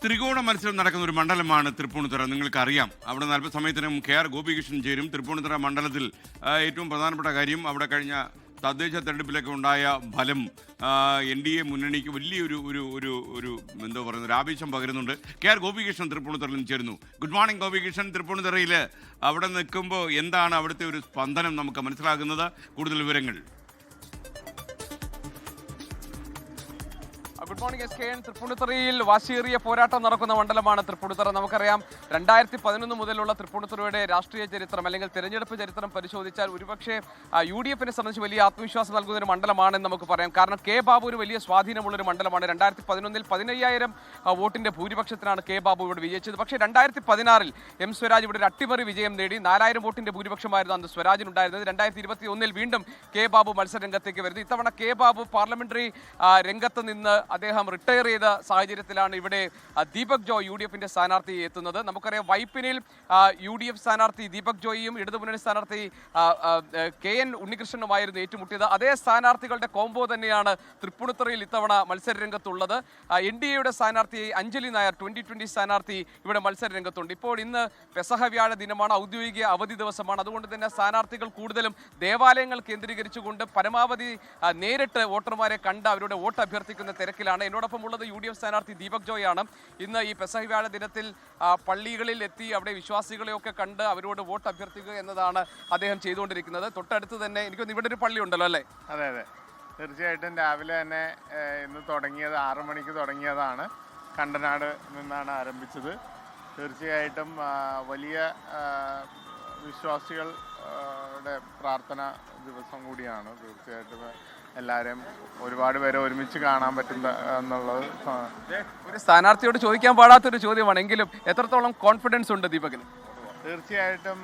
ത്രികോണ മത്സരം നടക്കുന്ന ഒരു മണ്ഡലമാണ് തൃപ്പൂണിത്തുറ. നിങ്ങൾക്കറിയാം. അവിടെ അല്പസമയത്തിനും KR ഗോപികൃഷ്ണൻ ചേരും. തൃപ്പൂണിത്തുറ മണ്ഡലത്തിൽ ഏറ്റവും പ്രധാനപ്പെട്ട കാര്യം അവിടെ കഴിഞ്ഞ തദ്ദേശ തെരഞ്ഞെടുപ്പിലൊക്കെ ഉണ്ടായ ഫലം NDA മുന്നണിക്ക് വലിയൊരു ഒരു ഒരു ഒരു എന്തോ പറയുന്നത് ഒരു ആവേശം പകരുന്നുണ്ട്. KR ഗോപികൃഷ്ണൻ തൃപ്പൂണിത്തുറയിൽ ചേരുന്നു. Good morning Gopikrishnan. തൃപ്പൂണിത്തുറയിൽ അവിടെ നിൽക്കുമ്പോൾ എന്താണ് അവിടുത്തെ ഒരു സ്പന്ദനം നമുക്ക് മനസ്സിലാകുന്നത്? കൂടുതൽ വിവരങ്ങൾ. Good morning SKN. തൃപ്പൂണിത്തുറയിൽ വാശിയേറിയ പോരാട്ടം നടക്കുന്ന മണ്ഡലമാണ് തൃപ്പൂണിത്തുറ. നമുക്കറിയാം 2011 മുതലുള്ള തൃപ്പൂണിത്തുറയുടെ രാഷ്ട്രീയ ചരിത്രം അല്ലെങ്കിൽ തെരഞ്ഞെടുപ്പ് ചരിത്രം പരിശോധിച്ചാൽ ഒരുപക്ഷെ UDF-നെ സംബന്ധിച്ച് വലിയ ആത്മവിശ്വാസം നൽകുന്ന ഒരു മണ്ഡലമാണെന്ന് നമുക്ക് പറയാം. കാരണം K ബാബു ഒരു വലിയ സ്വാധീനമുള്ളൊരു മണ്ഡലമാണ്. 2011 15,000 വോട്ടിന്റെ ഭൂരിപക്ഷത്തിനാണ് K ബാബു ഇവിടെ വിജയിച്ചത്. പക്ഷേ 2016 M സ്വരാജ് ഇവിടെ ഒരു അട്ടിമറി വിജയം നേടി. 4,000 വോട്ടിന്റെ ഭൂരിപക്ഷമായിരുന്നു അന്ന് സ്വരാജിനുണ്ടായിരുന്നത്. 2021 വീണ്ടും K ബാബു മത്സരരംഗത്തേക്ക് വരുന്നു. ഇത്തവണ K ബാബു പാർലമെന്ററി രംഗത്ത് നിന്ന് അദ്ദേഹം റിട്ടയർ ചെയ്ത സാഹചര്യത്തിലാണ് ഇവിടെ ദീപക് ജോയ് UDF-ന്റെ സ്ഥാനാർത്ഥി എത്തുന്നത്. നമുക്കറിയാം വൈപ്പിനിൽ UDF സ്ഥാനാർത്ഥി ദീപക് ജോയിയും ഇടതുമുന്നണി സ്ഥാനാർത്ഥി KN ഉണ്ണികൃഷ്ണനുമായിരുന്നു ഏറ്റുമുട്ടിയത്. അതേ സ്ഥാനാർത്ഥികളുടെ കോംബോ തന്നെയാണ് തൃപ്പൂണിത്തുറയിൽ ഇത്തവണ മത്സരരംഗത്തുള്ളത്. NDA-യുടെ സ്ഥാനാർത്ഥി അഞ്ജലി നായർ 2020 സ്ഥാനാർത്ഥി ഇവിടെ മത്സരരംഗത്തുണ്ട്. ഇപ്പോൾ ഇന്ന് പെസഹ വ്യാഴ ദിനമാണ്, ഔദ്യോഗിക അവധി ദിവസമാണ്. അതുകൊണ്ട് തന്നെ സ്ഥാനാർത്ഥികൾ കൂടുതലും ദേവാലയങ്ങൾ കേന്ദ്രീകരിച്ചുകൊണ്ട് പരമാവധി നേരിട്ട് വോട്ടർമാരെ കണ്ട് അവരുടെ വോട്ട് അഭ്യർത്ഥിക്കുന്ന തിരക്കിലാണ്. എന്നോടൊപ്പം ഉള്ളത് UDF സ്ഥാനാർത്ഥി ദീപക് ജോയ് ആണ്. ഇന്ന് ഈ പെസഹ വ്യാഴ ദിനത്തിൽ പള്ളികളിൽ എത്തി അവിടെ വിശ്വാസികളെയൊക്കെ കണ്ട് അവരോട് വോട്ട് അഭ്യർത്ഥിക്കുക എന്നതാണ് അദ്ദേഹം ചെയ്തുകൊണ്ടിരിക്കുന്നത്. തൊട്ടടുത്ത് തന്നെ എനിക്കൊന്ന് ഇവിടെ ഒരു പള്ളി ഉണ്ടല്ലോ അല്ലേ? അതെ അതെ, തീർച്ചയായിട്ടും രാവിലെ തന്നെ ഇന്ന് തുടങ്ങിയത് 6 മണിക്ക് തുടങ്ങിയതാണ്. കണ്ടനാട് നിന്നാണ് ആരംഭിച്ചത്. തീർച്ചയായിട്ടും വലിയ വിശ്വാസികളുടെ പ്രാർത്ഥന ദിവസം കൂടിയാണ്. തീർച്ചയായിട്ടും എല്ലാവരെയും ഒരുപാട് പേരെ ഒരുമിച്ച് കാണാൻ പറ്റുന്ന എന്നുള്ളത് ഒരു സ്ഥാനാർത്ഥിയോട് ചോദിക്കാൻ പാടാത്തൊരു ചോദ്യമാണ്. എങ്കിലും എത്രത്തോളം കോൺഫിഡൻസ് ഉണ്ട് ദീപകിന്? തീർച്ചയായിട്ടും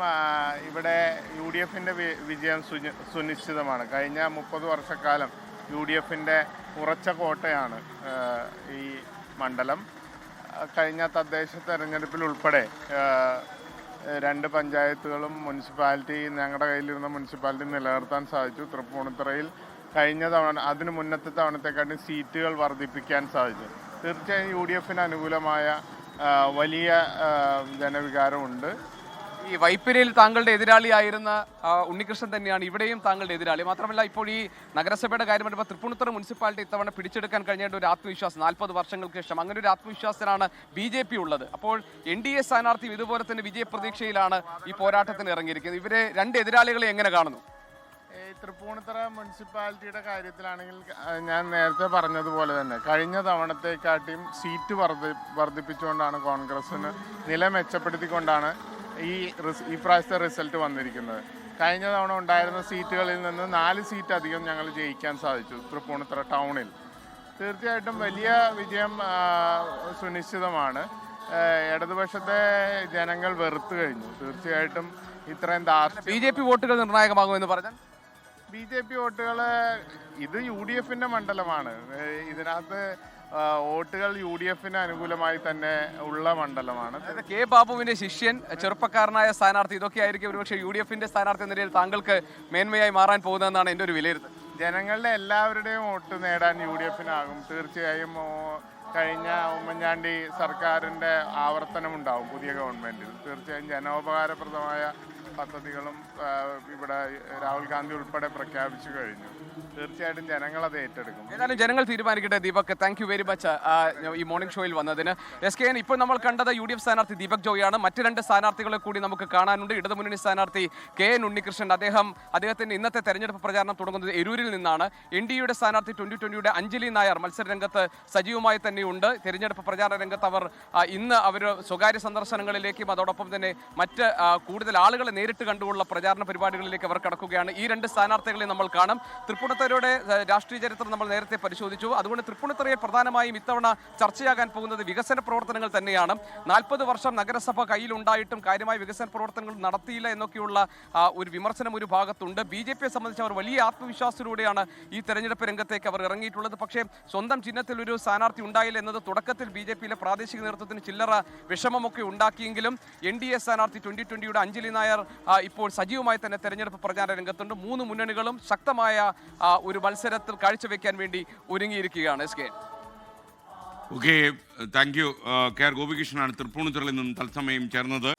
ഇവിടെ UDF-ന്റെ വിജയം സുനിശ്ചിതമാണ്. കഴിഞ്ഞ 30 വർഷക്കാലം UDF-ന്റെ ഉറച്ച കോട്ടയാണ് ഈ മണ്ഡലം. കഴിഞ്ഞ തദ്ദേശ തെരഞ്ഞെടുപ്പിൽ ഉൾപ്പെടെ 2 പഞ്ചായത്തുകളും മുനിസിപ്പാലിറ്റി ഞങ്ങളുടെ കയ്യിലിരുന്ന മുനിസിപ്പാലിറ്റി നിലനിർത്താൻ സാധിച്ചു. തൃപ്പൂണിത്തുറയിൽ കഴിഞ്ഞ തവണ അതിന് മുന്നത്തെ തവണത്തെക്കാട്ടും സീറ്റുകൾ വർദ്ധിപ്പിക്കാൻ സാധിച്ചു. തീർച്ചയായും UDF-ന് അനുകൂലമായ വലിയ ജനവികാരമുണ്ട്. ഈ വൈപ്പിനിൽ താങ്കളുടെ എതിരാളിയായിരുന്ന ഉണ്ണികൃഷ്ണൻ തന്നെയാണ് ഇവിടെയും താങ്കളുടെ എതിരാളി. മാത്രമല്ല ഇപ്പോൾ ഈ നഗരസഭയുടെ കാര്യം പറയുമ്പോൾ തൃപ്പൂണിത്തുറ മുനിസിപ്പാലിറ്റി ഇത്തവണ പിടിച്ചെടുക്കാൻ കഴിഞ്ഞ ഒരു ആത്മവിശ്വാസം 40 വർഷങ്ങൾക്ക് ശേഷം അങ്ങനെ ഒരു ആത്മവിശ്വാസത്തിലാണ് BJP ഉള്ളത്. അപ്പോൾ NDA സ്ഥാനാർത്ഥി ഇതുപോലെ തന്നെ വിജയപ്രതീക്ഷയിലാണ് ഈ പോരാട്ടത്തിന് ഇറങ്ങിയിരിക്കുന്നത്. ഇവരെ 2 എതിരാളികളെ എങ്ങനെ കാണുന്നു? തൃപ്പൂണിത്തുറ മുനിസിപ്പാലിറ്റിയുടെ കാര്യത്തിലാണെങ്കിൽ ഞാൻ നേരത്തെ പറഞ്ഞതുപോലെ തന്നെ കഴിഞ്ഞ തവണത്തെക്കാട്ടിയും സീറ്റ് വർദ്ധിപ്പിച്ചുകൊണ്ടാണ് കോൺഗ്രസിന് നില മെച്ചപ്പെടുത്തിക്കൊണ്ടാണ് ഈ പ്രാവശ്യത്തെ റിസൾട്ട് വന്നിരിക്കുന്നത്. കഴിഞ്ഞ തവണ ഉണ്ടായിരുന്ന സീറ്റുകളിൽ നിന്ന് 4 സീറ്റ് അധികം ഞങ്ങൾ ജയിക്കാൻ സാധിച്ചു തൃപ്പൂണിത്തുറ ടൗണിൽ. തീർച്ചയായിട്ടും വലിയ വിജയം സുനിശ്ചിതമാണ്. ഇടതുപക്ഷത്തെ ജനങ്ങൾ വെറുത്തു കഴിഞ്ഞു. തീർച്ചയായിട്ടും ഇത്രയും BJP വോട്ടുകൾ നിർണായകമാകുമെന്ന് പറഞ്ഞാൽ BJP വോട്ടുകൾ ഇത് UDF-ന്റെ മണ്ഡലമാണ്. ഇതിനകത്ത് വോട്ടുകൾ UDF-ന് അനുകൂലമായി തന്നെ ഉള്ള മണ്ഡലമാണ്. K ബാബുവിന്റെ ശിഷ്യൻ, ചെറുപ്പക്കാരനായ സ്ഥാനാർത്ഥി, ഇതൊക്കെ ആയിരിക്കും ഒരുപക്ഷെ UDF-ന്റെ സ്ഥാനാർത്ഥി എന്ന നിലയിൽ താങ്കൾക്ക് മേന്മയായി മാറാൻ പോകുന്നതെന്നാണ് എൻ്റെ ഒരു വിലയിരുത്തൽ. ജനങ്ങളുടെ എല്ലാവരുടെയും വോട്ട് നേടാൻ UDF-നാകും. തീർച്ചയായും കഴിഞ്ഞ ഉമ്മൻചാണ്ടി സർക്കാരിൻ്റെ ആവർത്തനമുണ്ടാവും പുതിയ ഗവൺമെൻറ്റിൽ. തീർച്ചയായും ജനോപകാരപ്രദമായ പദ്ധതികളും ഇവിടെ രാഹുൽ ഗാന്ധി ഉൾപ്പെടെ പ്രഖ്യാപിച്ചു കഴിഞ്ഞു. തീർച്ചയായിട്ടും ജനങ്ങൾ അത് ഏറ്റെടുക്കും. ഏതായാലും ജനങ്ങൾ തീരുമാനിക്കട്ടെ. Deepak, thank you very much ഈ മോർണിംഗ് ഷോയിൽ വന്നതിന്. SKN, ഇപ്പോൾ നമ്മൾ കണ്ടത് UDF സ്ഥാനാർത്ഥി ദീപക് ജോയ് ആണ്. മറ്റ് 2 സ്ഥാനാർത്ഥികളെ കൂടി നമുക്ക് കാണാനുണ്ട്. ഇടതുമുന്നണി സ്ഥാനാർത്ഥി KN ഉണ്ണികൃഷ്ണൻ, അദ്ദേഹത്തിന്റെ ഇന്നത്തെ തെരഞ്ഞെടുപ്പ് പ്രചാരണം തുടങ്ങുന്നത് എരൂരിൽ നിന്നാണ്. NDA-യുടെ സ്ഥാനാർത്ഥി 2020-യുടെ അഞ്ജലി നായർ മത്സരരംഗത്ത് സജീവമായി തന്നെയുണ്ട്. തെരഞ്ഞെടുപ്പ് പ്രചാരണ രംഗത്ത് ഇന്ന് അവർ സ്വകാര്യ സന്ദർശനങ്ങളിലേക്കും അതോടൊപ്പം തന്നെ മറ്റ് കൂടുതൽ ആളുകളെ നേരിട്ട് കണ്ടുള്ള പ്രചാരണ പരിപാടികളിലേക്ക് അവർ കടക്കുകയാണ്. ഈ 2 സ്ഥാനാർത്ഥികളെ നമ്മൾ കാണാം. തൃപ്പൂണിത്തുറയുടെ രാഷ്ട്രീയ ചരിത്രം നമ്മൾ നേരത്തെ പരിശോധിച്ചു. അതുകൊണ്ട് തൃപ്പൂണിത്തുറയിൽ പ്രധാനമായും ഇത്തവണ ചർച്ചയാകാൻ പോകുന്നത് വികസന പ്രവർത്തനങ്ങൾ തന്നെയാണ്. 40 വർഷം നഗരസഭ കയ്യിലുണ്ടായിട്ടും കാര്യമായ വികസന പ്രവർത്തനങ്ങൾ നടത്തിയില്ല എന്നൊക്കെയുള്ള ഒരു വിമർശനം ഒരു ഭാഗത്തുണ്ട്. BJP-യെ സംബന്ധിച്ച് അവർ വലിയ ആത്മവിശ്വാസത്തിലൂടെയാണ് ഈ തെരഞ്ഞെടുപ്പ് രംഗത്തേക്ക് അവർ ഇറങ്ങിയിട്ടുള്ളത്. പക്ഷേ സ്വന്തം ചിഹ്നത്തിൽ ഒരു സ്ഥാനാർത്ഥി ഉണ്ടായില്ല എന്നത് തുടക്കത്തിൽ BJP-യിലെ പ്രാദേശിക നേതൃത്വത്തിന് ചില്ലറ വിഷമമൊക്കെ ഉണ്ടാക്കിയെങ്കിലും NDA സ്ഥാനാർത്ഥി 2020-യുടെ അഞ്ജലി നായർ ഇപ്പോൾ സജീവമായി തന്നെ തെരഞ്ഞെടുപ്പ് പ്രചാരണ രംഗത്തുണ്ട്. 3 മുന്നണികളും ശക്തമായ ഒരു മത്സരത്തിൽ കാഴ്ചവെക്കാൻ വേണ്ടി ഒരുങ്ങിയിരിക്കുകയാണ്. SK okay, thank you. K R ഗോപികൃഷ്ണനാണ് തൃപ്പൂണിത്തുറയിൽ നിന്നും തത്സമയം ചേർന്നത്.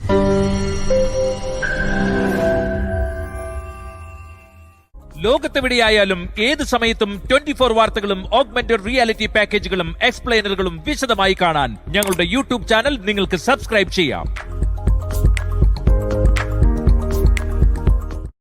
ലോകത്തെവിടെയായാലും ഏത് സമയത്തും 24 വാർത്തകളും ഓഗ്മെന്റഡ് റിയാലിറ്റി പാക്കേജുകളും എക്സ്പ്ലെയിനറുകളും വിശദമായി കാണാൻ ഞങ്ങളുടെ യൂട്യൂബ് ചാനൽ നിങ്ങൾക്ക് സബ്സ്ക്രൈബ് ചെയ്യാം.